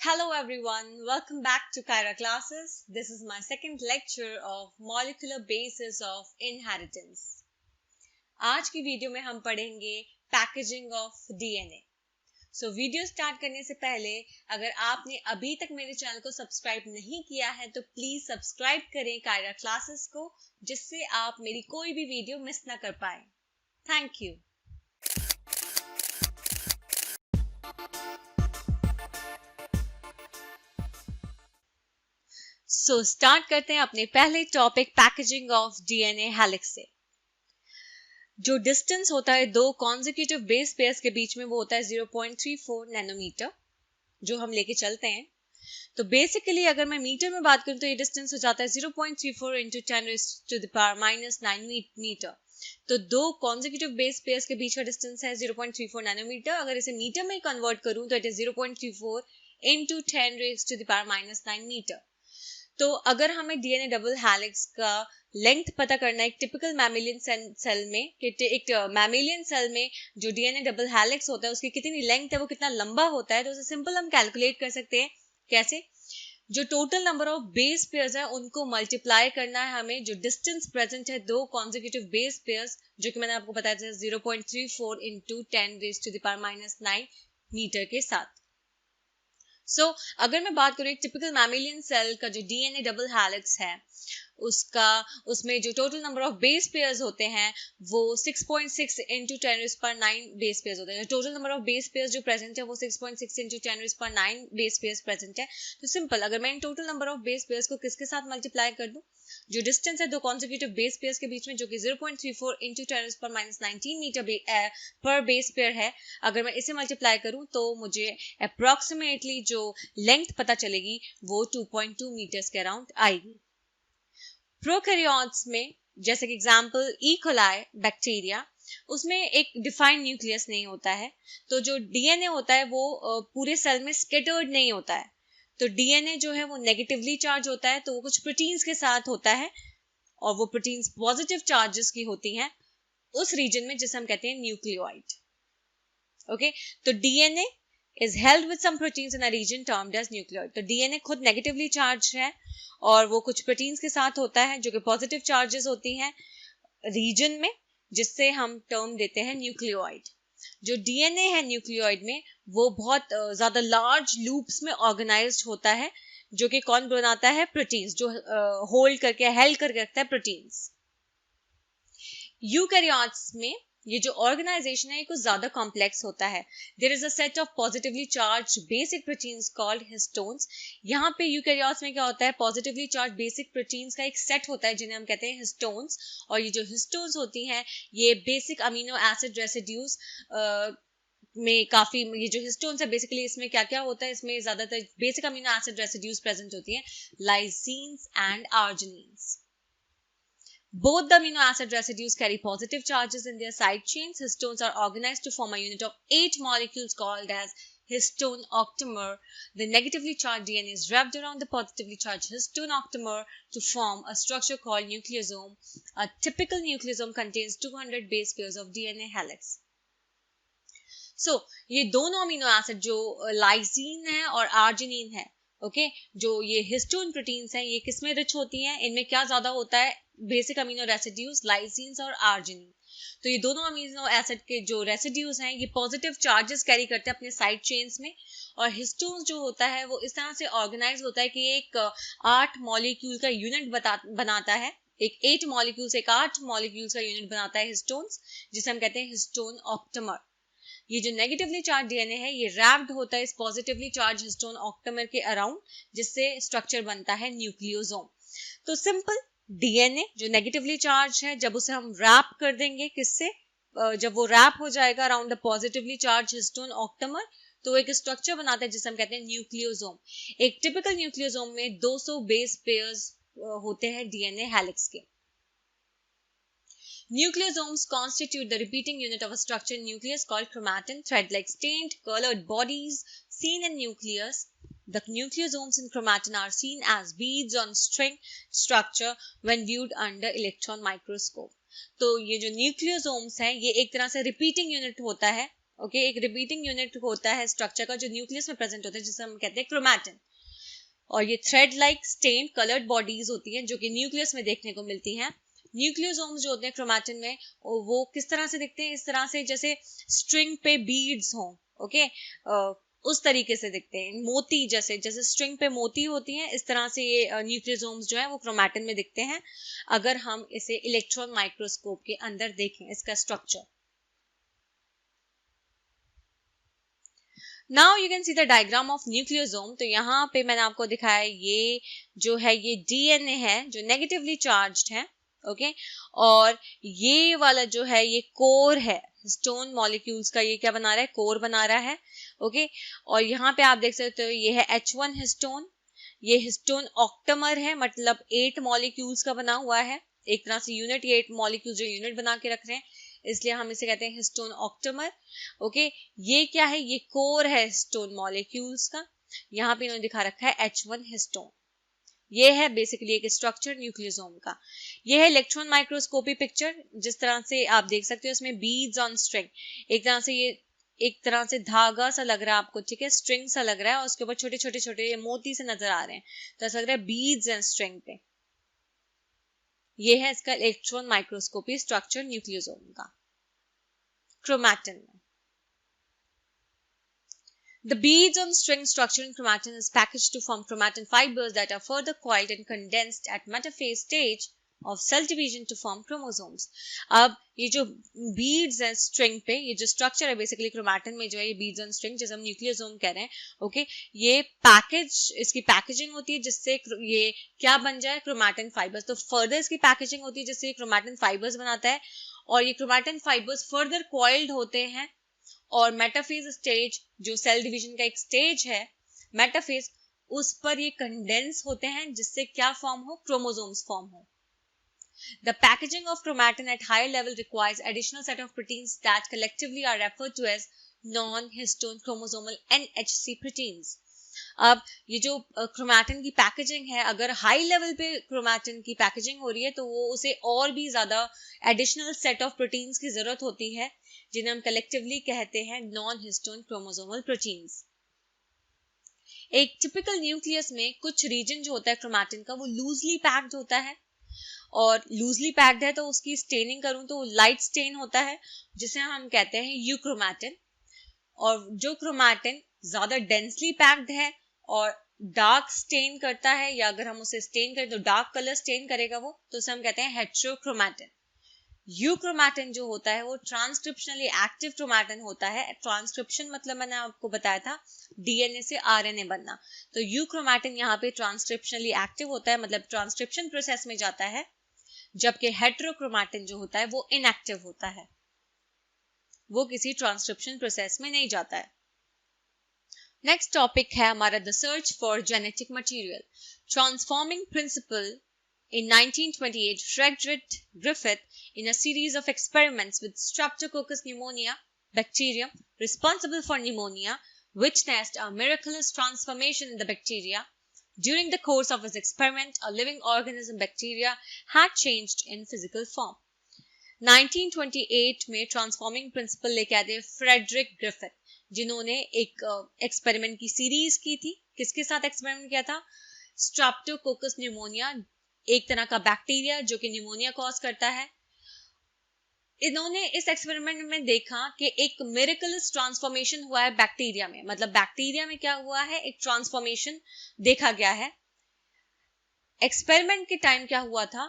Hello everyone, welcome back to Kyra classes. This is my second lecture of molecular basis of inheritance. आज की video में हम पढ़ेंगे packaging of DNA. So video start करने से पहले अगर आपने अभी तक मेरे चैनल को सब्सक्राइब नहीं किया है तो प्लीज सब्सक्राइब करें कायरा क्लासेस को, जिससे आप मेरी कोई भी वीडियो मिस ना कर पाए. Thank you. सो स्टार्ट करते हैं अपने पहले topic packaging of DNA helix से. जो डिस्टेंस होता है दो कॉन्जिक्यूटिव बेस पेयर्स के बीच में वो होता है 0.34 नैनोमीटर जो हम लेके चलते हैं. तो बेसिकली अगर मैं मीटर में बात करूं तो ये डिस्टेंस हो जाता है 0.34 into 10⁻⁹ मीटर. तो दो कॉन्जिक्यूटिव बेस पेयर्स के बीच का डिस्टेंस है 0.34 नैनोमीटर. अगर इसे मीटर में कन्वर्ट करूं तो इट इज 0.34 into 10⁻⁹ मीटर. तो अगर हमें डीएनए डबल हेलिक्स का लेंथ पता करना है एक टिपिकल मैमेलियन सेल में, एक मैमेलियन सेल में जो डीएनए डबल हेलिक्स होता है उसकी कितनी लेंथ है, वो कितना लंबा होता है, तो उसे सिंपल हम कैलकुलेट कर सकते हैं. कैसे? जो total number of base pairs है उनको मल्टीप्लाई करना है हमें जो डिस्टेंस प्रेजेंट है दो कॉन्जिक्यूटिव बेस पेयर्स, जो कि मैंने आपको बताया था 0.34 into 10⁻⁹ मीटर के साथ. अगर मैं बात करूं एक टिपिकल मैमेलियन सेल का जो डीएनए डबल हेलिक्स है उसमें जो total number of base pairs होते हैं वो 6.6 into 10⁻⁹ बेस पेयर्स होते हैं. Total number of base pairs जो प्रेजेंट है वो 6.6 into 10⁻⁹ बेस पेयर्स प्रेजेंट है. तो सिंपल, अगर मैं in total number of base pairs को किसके साथ मल्टीप्लाई कर दूं, जो डिस्टेंस है दो कॉन्जिक्यूटिव बेस पेयर्स के बीच में जो कि 0.34 into 10⁻⁹ मीटर पर बेस पेयर है, अगर मैं इसे मल्टीप्लाई करूं तो मुझे अप्रोक्सीमेटली जो लेंथ पता चलेगी वो 2.2 मीटर्स के अराउंड आएगी. प्रोकैरियोट्स में जैसे कि एग्जांपल ई कोलाई बैक्टीरिया, उसमें एक डिफाइंड न्यूक्लियस नहीं होता है. तो जो डीएनए होता है वो पूरे सेल में स्कैटर्ड नहीं होता है. तो डीएनए जो है वो नेगेटिवली चार्ज होता है, तो वो कुछ प्रोटीन्स के साथ होता है और वो प्रोटीन्स पॉजिटिव चार्जेस की होती हैं उस रीजन में जिसे हम कहते हैं न्यूक्लियोइड. ओके, तो DNA is held with some proteins in a region termed as nucleoid. तो डीएनए खुद नेगेटिवली चार्ज है और वो कुछ प्रोटीन्स के साथ होता है जो कि पॉजिटिव चार्जेस होती हैं रीजन में, जिससे हम टर्म देते हैं न्यूक्लियोइड. जो डीएनए है न्यूक्लियोइड में वो बहुत ज्यादा लार्ज लूप्स में ऑर्गेनाइज्ड होता है, जो कि कौन बनाता है? प्रोटीन्स, जो होल्ड करके हेल्ड करके रखता है प्रोटीन्स. यूकैरियोट्स में ये जो ऑर्गेनाइजेशन है ये कुछ ज्यादा कॉम्प्लेक्स होता है. There is a set of positively charge basic proteins called histones. यहाँ पे यूकैरियोट्स में क्या होता है? पॉजिटिवली चार्ज बेसिक प्रोटीन्स का एक सेट होता है जिन्हें हम कहते हैं हिस्टोन्स. और ये जो हिस्टोन्स होती हैं ये बेसिक अमीनो एसिड रेसिड्यूज में काफी, ये जो हिस्टोन्स है बेसिकली इसमें क्या क्या होता है, इसमें ज्यादातर basic amino acid residues present होती हैं, लाइसीन्स and आर्जिनिन्स. Both the amino acid residues carry positive charges in their side chains. Histones are organized to form a unit of 8 molecules called as histone octamer. The negatively charged DNA is wrapped around the positively charged histone octamer to form a structure called nucleosome. A typical nucleosome contains 200 base pairs of DNA helix. ये दोनों amino acid जो lysine है और arginine है, okay, जो ये histone proteins हैं ये किसमें रिच होती हैं? इनमें क्या ज्यादा होता है? बेसिक अमीनो रेसिड्यूज लाइसीन्स और आर्जिनिन. तो ये दोनों अमीनो एसिड के जो रेसिड्यूज हैं ये पॉजिटिव चार्जेस कैरी करते हैं अपने साइड चेन्स में. और हिस्टोन जो होता है वो इस तरह से ऑर्गेनाइज होता है कि एक 8 मॉलिक्यूल का यूनिट बनाता है. एक 8 मॉलिक्यूल्स, एक 8 मॉलिक्यूल्स का यूनिट बनाता है हिस्टोन्स, जिसे हम कहते हैं हिस्टोन ऑक्टेमर. ये जो नेगेटिवली चार्ज डीएनए है ये रैप्ड होता है इस पॉजिटिवली चार्ज हिस्टोन ऑक्टेमर के अराउंड, जिससे स्ट्रक्चर बनता है न्यूक्लियोसोम. तो सिंपल, डीएनए जो नेगेटिवली चार्ज है जब उसे हम रैप कर देंगे किससे, जब वो रैप हो जाएगा around the positively charge histone octamer तो एक स्ट्रक्चर बनाता है जिसे हम कहते हैं न्यूक्लियोसोम. एक टिपिकल न्यूक्लियोसोम में 200 बेस पेयर्स होते हैं डीएनए हेलिक्स के. Nucleosomes constitute the repeating unit of a structured nucleus called chromatin. Thread-like stained, colored bodies seen in nucleus. The nucleosomes in chromatin are seen as beads on string structure when viewed under electron microscope. तो ये जो nucleosomes हैं ये एक तरह से repeating unit होता है ओके, एक रिपीटिंग यूनिट होता है स्ट्रक्चर का जो न्यूक्लियस में प्रेजेंट होता है, जिसे हम कहते हैं क्रोमैटिन। और ये thread like stain coloured bodies होती हैं जो कि न्यूक्लियस में देखने को मिलती हैं। न्यूक्लियोसोम्स जो होते हैं क्रोमैटिन में, वो किस तरह से दिखते हैं? इस तरह से जैसे स्ट्रिंग पे बीड्स हों, ओके, उस तरीके से दिखते हैं, मोती जैसे, जैसे स्ट्रिंग पे मोती होती हैं, इस तरह से ये न्यूक्लियोसोम्स जो है वो क्रोमैटिन में दिखते हैं अगर हम इसे इलेक्ट्रॉन माइक्रोस्कोप के अंदर देखें इसका structure. Now you can see the diagram of nucleosome. तो यहाँ पे मैंने आपको दिखाया ये जो है ये डीएनए है जो नेगेटिवली चार्ज्ड है, ओके, और ये वाला जो है ये कोर है, हिस्टोन मॉलिक्यूल्स का ये क्या बना रहा है? कोर बना रहा है, ओके। और यहाँ पे आप देख सकते हो ये है H1 हिस्टोन, ये हिस्टोन ऑक्टेमर है, मतलब 8 मॉलिक्यूल्स का बना हुआ है, एक तरह से यूनिट, ये 8 मॉलिक्यूल्स जो यूनिट बना के रख रहे हैं, इसलिए हम इसे कहते हैं हिस्टोन ऑक्टेमर, ओके। ये क्या है? ये कोर है हिस्टोन मॉलिक्यूल्स का, यहाँ पे इन्होंने दिखा रखा है H1 हिस्टोन। ये है बेसिकली एक स्ट्रक्चर न्यूक्लियोसोम का। ये है इलेक्ट्रॉन माइक्रोस्कोपी पिक्चर, जिस तरह से आप देख सकते हो इसमें बीड्स ऑन स्ट्रिंग, एक तरह से ये एक तरह से धागा सा लग रहा है आपको, ठीक है, स्ट्रिंग सा लग रहा है, और उसके ऊपर छोटे छोटे छोटे मोती से नजर आ रहे हैं, तो ऐसा लग रहा है बीड्स एंड स्ट्रिंग पे। ये है इसका इलेक्ट्रॉन माइक्रोस्कोपी स्ट्रक्चर न्यूक्लियोसोम का क्रोमैटिन में। The beads on string structure in chromatin is packaged to form chromatin fibers that are further coiled and condensed at metaphase stage of cell division to form chromosomes. अब ये जो beads हैं string पे, ये जो structure है basically chromatin में जो है ये beads on string, जैसे हम nucleosome कह रहे हैं, okay, ये package, इसकी packaging होती है जिससे ये क्या बन जाए? chromatin fibers। तो further इसकी packaging होती है जिससे ये chromatin fibers बनाता है, और ये chromatin fibers further coiled होते हैं, और मेटाफेज स्टेज जो सेल डिवीजन का एक स्टेज है मेटाफेज, उस पर ये कंडेंस होते हैं जिससे क्या फॉर्म हो? क्रोमोसोम्स फॉर्म हो। The packaging of chromatin at higher level requires additional set of proteins that collectively are referred to as non-histone chromosomal NHC proteins. अब ये जो क्रोमैटिन की पैकेजिंग है, अगर हाई लेवल पे क्रोमैटिन की पैकेजिंग हो रही है तो वो उसे और भी ज्यादा एडिशनल सेट ऑफ प्रोटीन्स की जरूरत होती है, जिन्हें हम कलेक्टिवली कहते हैं नॉन हिस्टोन क्रोमोसोमल प्रोटीन्स। एक टिपिकल न्यूक्लियस में कुछ रीजन जो होता है क्रोमैटिन का वो लूजली पैक्ड होता है, और लूजली पैक्ड है तो उसकी स्टेनिंग करूं तो लाइट स्टेन होता है जिसे हम कहते हैं यूक्रोमैटिन। और जो क्रोमैटिन ज्यादा डेंसली पैक्ड है और डार्क स्टेन करता है, या अगर हम उसे स्टेन करें तो डार्क कलर स्टेन करेगा वो, तो उसे हम कहते हैं हेटेरोक्रोमैटिन। यूक्रोमैटिन जो होता है वो ट्रांसक्रिप्शनली एक्टिव क्रोमैटिन होता है। ट्रांसक्रिप्शन मतलब मैंने आपको बताया था डीएनए से आरएनए बनना, तो यूक्रोमैटिन यहाँ पे ट्रांसक्रिप्शनली एक्टिव होता है, मतलब ट्रांसक्रिप्शन प्रोसेस में जाता है, जबकि हेटेरोक्रोमैटिन जो होता है वो इनएक्टिव होता है, वो किसी ट्रांसक्रिप्शन प्रोसेस में नहीं जाता है। नेक्स्ट टॉपिक है हमारा the search for genetic material. Transforming principle in 1928, Frederick Griffith, in a series of experiments with Streptococcus pneumoniae bacterium responsible for pneumonia, witnessed a miraculous transformation in the bacteria. During the course of his experiment, a living organism bacteria had changed in physical form. 1928 में transforming principle लेके आते हैं Frederick Griffith, जिन्होंने एक experiment की series की थी। किसके साथ एक्सपेरिमेंट किया था? स्ट्रेप्टोकोकस न्यूमोनिया, एक तरह का बैक्टीरिया जो कि न्यूमोनिया कॉज करता है। इन्होंने इस एक्सपेरिमेंट में देखा कि एक मिरेकलस ट्रांसफॉर्मेशन हुआ है बैक्टीरिया में, मतलब बैक्टीरिया में क्या हुआ है? एक ट्रांसफॉर्मेशन देखा गया है। एक्सपेरिमेंट के टाइम क्या हुआ था,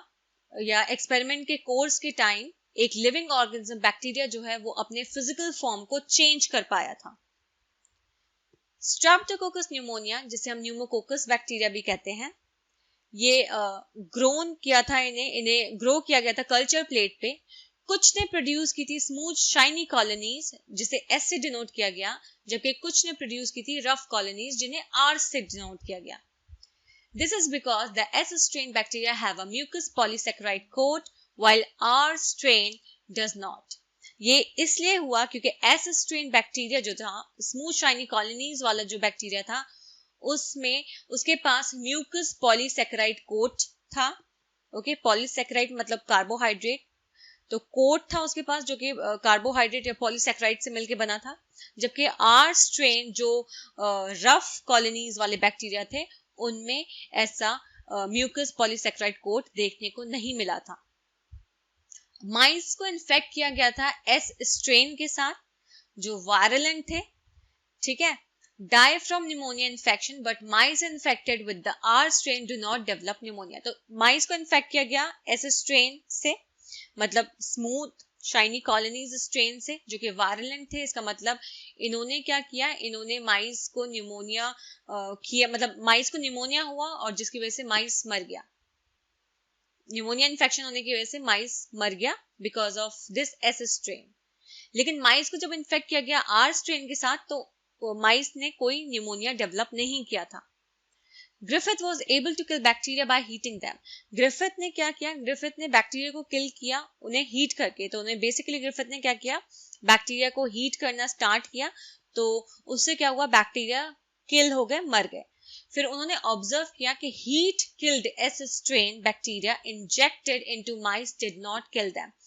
या एक्सपेरिमेंट के कोर्स के टाइम एक लिविंग ऑर्गेनिज्म बैक्टीरिया जो है वो अपने फिजिकल फॉर्म को चेंज कर पाया था। स्ट्रेप्टोकोकस न्यूमोनिया, जिसे हम न्यूमोकोकस बैक्टीरिया भी कहते हैं, ये ग्रोन किया था, इन्हें ग्रो किया गया था कल्चर प्लेट पे। कुछ ने प्रोड्यूस की थी स्मूथ शाइनी कॉलोनीज जिसे एस से डिनोट किया गया, जबकि कुछ ने प्रोड्यूस की थी रफ कॉलोनीज जिन्हें आर से डिनोट किया गया। This is because the S strain bacteria have a mucus polysaccharide coat while R strain does not. ये इसलिए हुआ क्योंकि S strain बैक्टीरिया जो था, स्मूथ शाइनी कॉलोनीज वाला जो बैक्टीरिया था, उसमें उसके पास म्यूकस पॉलीसैकेराइड कोट था। ओके, पॉलीसैकेराइड मतलब कार्बोहाइड्रेट, तो कोट था उसके पास जो कि कार्बोहाइड्रेट या पॉलीसैकेराइड से मिलकर बना था, जबकि आर स्ट्रेन जो रफ कॉलोनीज वाले बैक्टीरिया थे उनमें ऐसा म्यूकस पॉलीसैकेराइड कोट देखने को नहीं मिला था। माइस को इन्फेक्ट किया गया था एस स्ट्रेन के साथ जो वायरलेंट थे, ठीक है, die from pneumonia infection but mice infected with the R strain do not develop pneumonia। तो mice को इन्फेक्ट किया गया S strain से, मतलब स्मूथ शाइनी कॉलोनीज स्ट्रेन से जो कि वायरलेंट थे। इसका मतलब इन्होंने क्या किया, इन्होंने माइस को न्यूमोनिया किया, मतलब माइस को न्यूमोनिया हुआ और जिसकी वजह से माइस मर गया, न्यूमोनिया इन्फेक्शन होने की वजह से माइस मर गया because of this S strain. लेकिन माइस को जब इन्फेक्ट किया गया आर स्ट्रेन के साथ तो माइस ने कोई न्यूमोनिया डेवलप नहीं किया था। Griffith was able to kill bacteria by heating them. Griffith ने क्या किया, ग्रिफिथ ने बैक्टीरिया को किल किया उन्हें हीट करके। तो उन्हें बेसिकली ग्रिफिथ ने क्या किया, बैक्टीरिया को हीट करना स्टार्ट किया, तो उससे क्या हुआ, बैक्टीरिया किल हो गए, मर गए। फिर उन्होंने ऑब्जर्व किया कि heat killed S strain bacteria injected into mice did not kill them.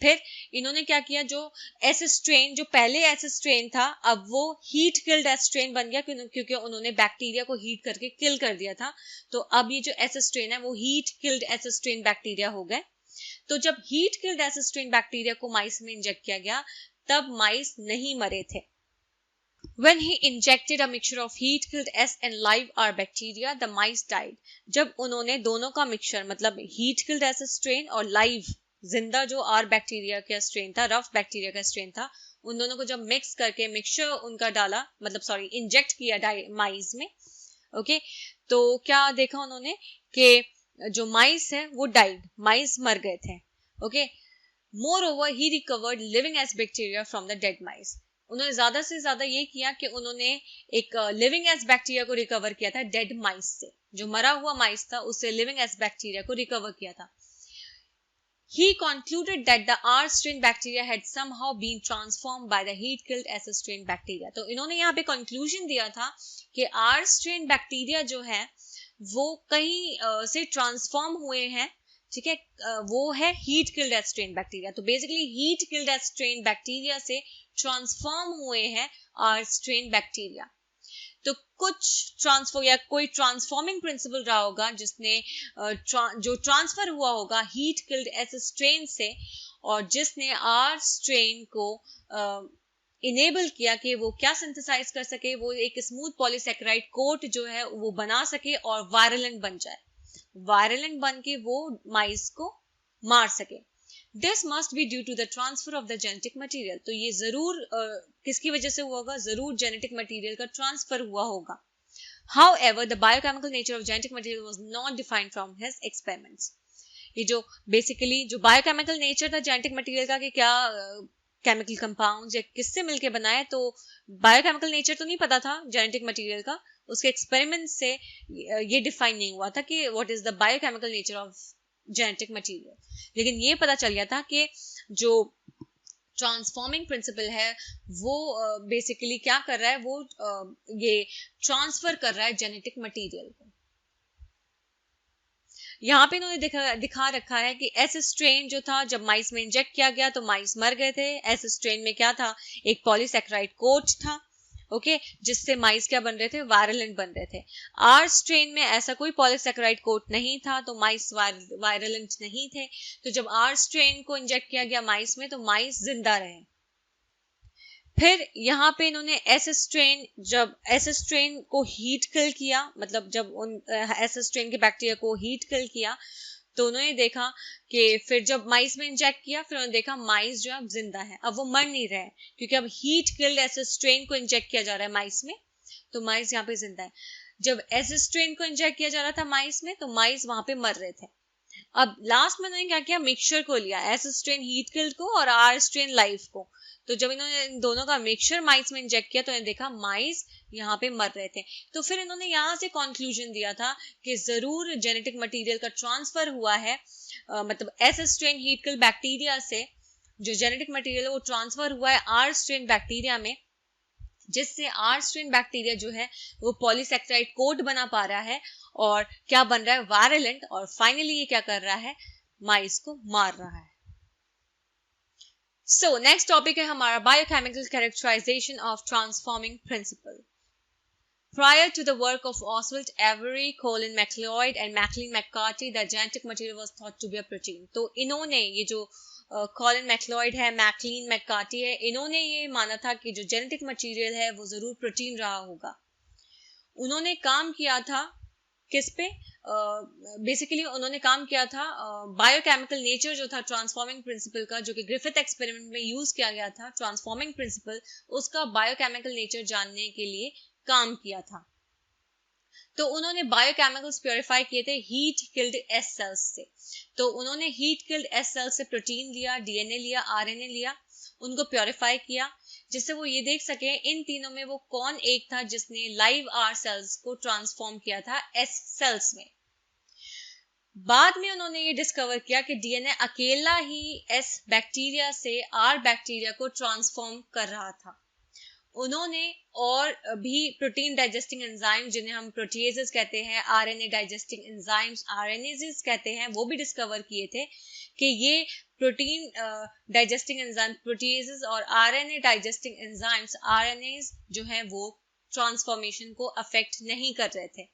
फिर इन्होंने क्या किया, जो एस स्ट्रेन जो पहले एस स्ट्रेन था अब वो हीट किल्ड एस स्ट्रेन बन गया क्योंकि उन्होंने बैक्टीरिया को हीट करके किल कर दिया था। तो अब ये जो एस स्ट्रेन है वो heat killed S strain bacteria हो गए। तो जब heat killed S strain bacteria को माइस में इंजेक्ट किया गया तब माइस नहीं मरे थे। When he injected a mixture of heat-killed S and live R bacteria, the mice died. जब उन्होंने दोनों का मिक्सचर मतलब heat-killed S strain और live जिंदा जो R बैक्टीरिया का स्ट्रेन था, रफ बैक्टीरिया का स्ट्रेन था, उन दोनों को जब मिक्स करके मिक्सचर उनका डाला, मतलब सॉरी इंजेक्ट किया माइस में, ओके, तो क्या देखा उन्होंने कि जो माइस है वो डाइड, माइस मर गए थे, okay. Moreover, he recovered living as bacteria from the dead mice. उन्होंने ज्यादा से ज्यादा ये किया कि उन्होंने एक लिविंग एस बैक्टीरिया को रिकवर किया था डेड माइस से, जो मरा हुआ माइस था उससे लिविंग एस बैक्टीरिया को रिकवर किया था। He concluded that the R strain bacteria had somehow been transformed by the heat killed S strain bacteria. तो इन्होंने यहाँ पे कंक्लूजन दिया था कि R strain बैक्टीरिया जो है वो कहीं से ट्रांसफॉर्म हुए हैं, ठीक है, वो है heat killed S strain bacteria. तो basically heat killed S strain bacteria से ट्रांसफॉर्म हुए हैं आर स्ट्रेन बैक्टीरिया। तो कुछ ट्रांसफर या कोई ट्रांसफॉर्मिंग प्रिंसिपल रहा होगा जिसने जो ट्रांसफर हुआ होगा हीट किल्ड एस स्ट्रेन से और जिसने आर स्ट्रेन को इनेबल किया कि वो क्या सिंथेसाइज कर सके, वो एक स्मूथ पॉलीसैकेराइड कोट जो है वो बना सके और वायरलेंट बन जाए, वायरलेंट बन के वो माइस को मार सके। This must be due to the transfer of the genetic material. तो ये जरूर किसकी वजह से हुआ होगा, जरूर जेनेटिक मटेरियल का ट्रांसफर हुआ होगा। However, the biochemical nature of genetic material was not defined from his experiments. ये जो बेसिकली जो बायोकेमिकल नेचर था जेनेटिक मटेरियल का कि क्या केमिकल कंपाउंड्स या किससे मिलके बनाए, तो बायोकेमिकल नेचर तो नहीं पता था जेनेटिक मटेरियल का, उसके एक्सपेरिमेंट से ये डिफाइन नहीं हुआ था कि what is the biochemical nature of genetic material. लेकिन ये पता चल गया था कि जो ट्रांसफॉर्मिंग प्रिंसिपल है वो बेसिकली क्या कर रहा है, वो ये ट्रांसफर कर रहा है जेनेटिक मटेरियल को। यहाँ पे इन्होंने दिखा रखा है कि एस स्ट्रेन जो था जब माइस में इंजेक्ट किया गया तो माइस मर गए थे। एस स्ट्रेन में क्या था, एक पॉलीसैकेराइड कोट था, ओके, जिससे माइस क्या बन रहे थे, वायरलेंट बन रहे थे। आर स्ट्रेन में ऐसा कोई पॉलीसैकेराइड कोट नहीं था तो माइस वायरलेंट नहीं थे। तो जब आर स्ट्रेन को इंजेक्ट किया गया माइस में तो माइस जिंदा रहे। फिर यहाँ पे इन्होंने एस स्ट्रेन, जब एस स्ट्रेन को हीट किल किया, मतलब जब उन एस स्ट्रेन के बैक्टीरिया को हीट किल किया तो उन्होंने देखा कि फिर जब माइस में इंजेक्ट किया फिर उन्होंने देखा माइस जो है अब जिंदा है, अब वो मर नहीं रहे क्योंकि अब हीट किल्ड एस स्ट्रेन को इंजेक्ट किया जा रहा है माइस में, तो माइस यहाँ पे जिंदा है। जब एस स्ट्रेन को इंजेक्ट किया जा रहा था माइस में तो माइस वहां पे मर रहे थे। अब लास्ट में उन्होंने क्या किया, मिक्सचर को लिया, एस स्ट्रेन हीट किल्ड को और आर स्ट्रेन लाइव को। तो जब इन्होंने इन दोनों का मिक्सचर माइस में इंजेक्ट किया तो इन्होंने देखा माइस यहाँ पे मर रहे थे। तो फिर इन्होंने यहाँ से कंक्लूजन दिया था कि जरूर जेनेटिक मटेरियल का ट्रांसफर हुआ है, मतलब S strain heat killed bacteria से जो जेनेटिक मटेरियल है वो ट्रांसफर हुआ है आर स्ट्रेन बैक्टीरिया में, जिससे आर स्ट्रेन बैक्टीरिया जो है वो पॉलीसैकेराइड कोट बना पा रहा है और क्या बन रहा है, वायरलेंट, और फाइनली ये क्या कर रहा है, माइस को मार रहा है। सो नेक्स्ट टॉपिक है हमारा biochemical characterization of transforming principle. Prior to the work of Oswald Avery, Colin MacLeod and Maclean McCarthy, the genetic material was thought to be a protein. तो इन्होंने ये जो कॉलिन मैक्लॉयड है, McLean McCarthy है, इन्होंने ये माना था कि जो जेनेटिक मटेरियल है वो जरूर प्रोटीन रहा होगा. उन्होंने काम किया था किस पे? बेसिकली उन्होंने काम किया था बायोकेमिकल नेचर जो था ट्रांसफॉर्मिंग प्रिंसिपल का, जो कि ग्रिफिथ एक्सपेरिमेंट में यूज किया गया था. ट्रांसफॉर्मिंग प्रिंसिपल, उसका बायोकेमिकल नेचर जानने के लिए काम किया था. तो उन्होंने बायोकेमिकल्स प्योरीफाई किए थे हीट किल्ड एस सेल्स से. तो उन्होंने हीट किल्ड एस सेल्स से प्रोटीन लिया, डीएनए लिया, आरएनए लिया, उनको प्योरीफाई किया, जिससे वो ये देख सके इन तीनों में वो कौन एक था जिसने लाइव आर सेल्स को ट्रांसफॉर्म किया था एस सेल्स में. बाद में उन्होंने ये डिस्कवर किया कि डीएनए अकेला ही एस बैक्टीरिया से आर बैक्टीरिया को ट्रांसफॉर्म कर रहा था. उन्होंने और भी प्रोटीन डाइजेस्टिंग एंजाइम, जिन्हें हम प्रोटीएजेस कहते हैं, आरएनए डाइजेस्टिंग एंजाइम्स आरएनएजेस कहते हैं, वो भी डिस्कवर किए थे कि ये प्रोटीन डाइजेस्टिंग एंजाइम प्रोटीएजेस और आरएनए डाइजेस्टिंग एंजाइम्स आरएनएज जो हैं वो ट्रांसफॉर्मेशन को अफेक्ट नहीं कर रहे थे.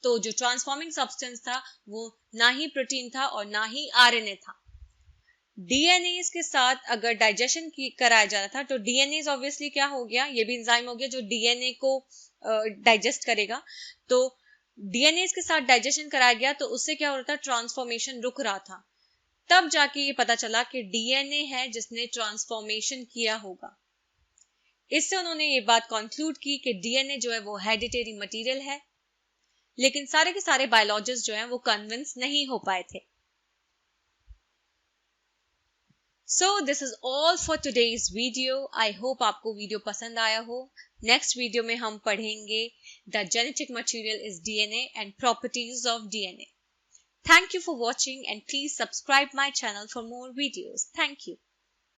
तो जो ट्रांसफॉर्मिंग सब्सटेंस था वो ना ही प्रोटीन था और ना ही आरएनए था. डीएनए के साथ अगर डाइजेशन कराया जा रहा था तो डीएनए ऑब्वियसली क्या हो गया, ये भी एंजाइम हो गया जो डीएनए को डाइजेस्ट करेगा. तो डीएनए के साथ डाइजेशन कराया गया तो उससे क्या हो रहा था, ट्रांसफॉर्मेशन रुक रहा था. तब जाके ये पता चला कि डीएनए है जिसने ट्रांसफॉर्मेशन किया होगा. इससे उन्होंने ये बात कंक्लूड की कि डीएनए जो है वो हेरिडिटरी मटेरियल है. लेकिन सारे के सारे बायोलॉजिस्ट जो हैं वो कन्विंस नहीं हो पाए थे. So this is all for today's video. I hope आपको वीडियो पसंद आया हो. नेक्स्ट वीडियो में हम पढ़ेंगे The genetic material is DNA and properties of DNA. Thank you for watching and please subscribe my channel for more videos. Thank you.